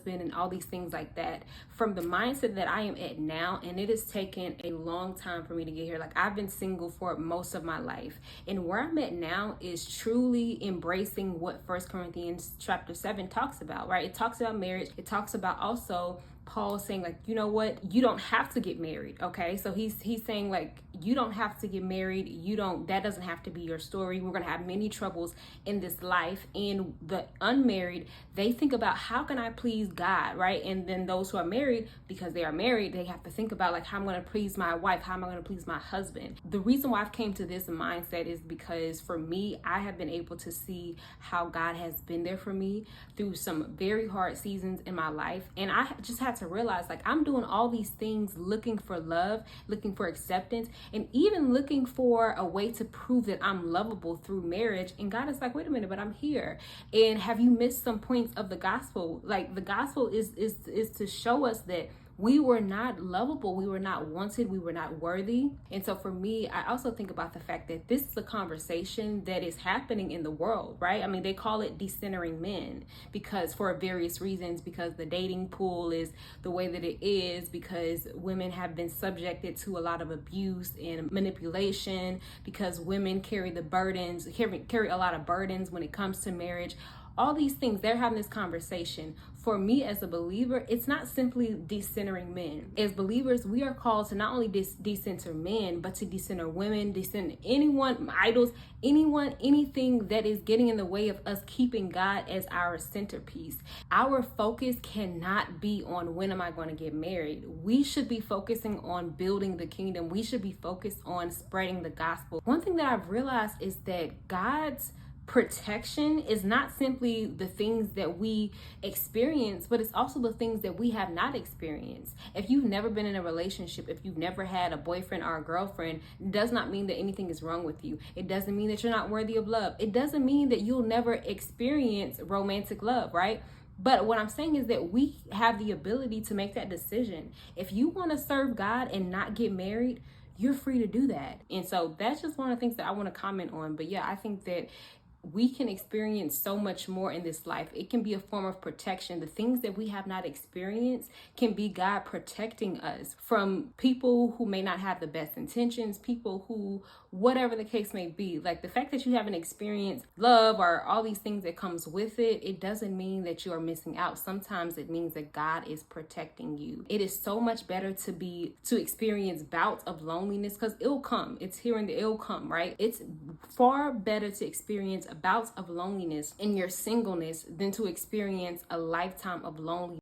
and all these things like that from the mindset that I am at now. And it has taken a long time for me to get here. Like, I've been single for most of my life, and where I'm at now is truly embracing what First Corinthians chapter 7 talks about, right? It talks about marriage. It talks about also Paul saying, like, you know what, you don't have to get married. Okay, so he's saying, like, you don't have to get married. That doesn't have to be your story. We're gonna have many troubles in this life. And the unmarried, they think about, how can I please God, right? And then those who are married, because they are married, they have to think about, like, how I'm gonna please my wife, how am I gonna please my husband. The reason why I've came to this mindset is because for me, I have been able to see how God has been there for me through some very hard seasons in my life. And I just had to realize, like, I'm doing all these things looking for love, looking for acceptance, and even looking for a way to prove that I'm lovable through marriage. And God is like, wait a minute, but I'm here. And have you missed some points of the gospel? Like, the gospel is to show us that we were not lovable, we were not wanted, we were not worthy. And so for me, I also think about the fact that this is a conversation that is happening in the world, right? I mean, they call it decentering men because for various reasons, because the dating pool is the way that it is, because women have been subjected to a lot of abuse and manipulation, because women carry a lot of burdens when it comes to marriage. All these things, they're having this conversation. For me as a believer, it's not simply decentering men. As believers, we are called to not only decenter men, but to decenter women, decenter anyone, idols, anything that is getting in the way of us keeping God as our centerpiece. Our focus cannot be on, when am I going to get married? We should be focusing on building the kingdom. We should be focused on spreading the gospel. One thing that I've realized is that God's protection is not simply the things that we experience, but it's also the things that we have not experienced. If you've never been in a relationship, if you've never had a boyfriend or a girlfriend, it does not mean that anything is wrong with you. It doesn't mean that you're not worthy of love. It doesn't mean that you'll never experience romantic love, right? But what I'm saying is that we have the ability to make that decision. If you want to serve God and not get married, you're free to do that. And so that's just one of the things that I want to comment on. But yeah, I think that we can experience so much more in this life. It can be a form of protection. The things that we have not experienced can be God protecting us from people who may not have the best intentions, people who, whatever the case may be. Like, the fact that you haven't experienced love or all these things that comes with it, it doesn't mean that you are missing out. Sometimes it means that God is protecting you. It is so much better to experience bouts of loneliness, because it'll come. It's here and it'll come, right? It's far better to experience bouts of loneliness in your singleness than to experience a lifetime of loneliness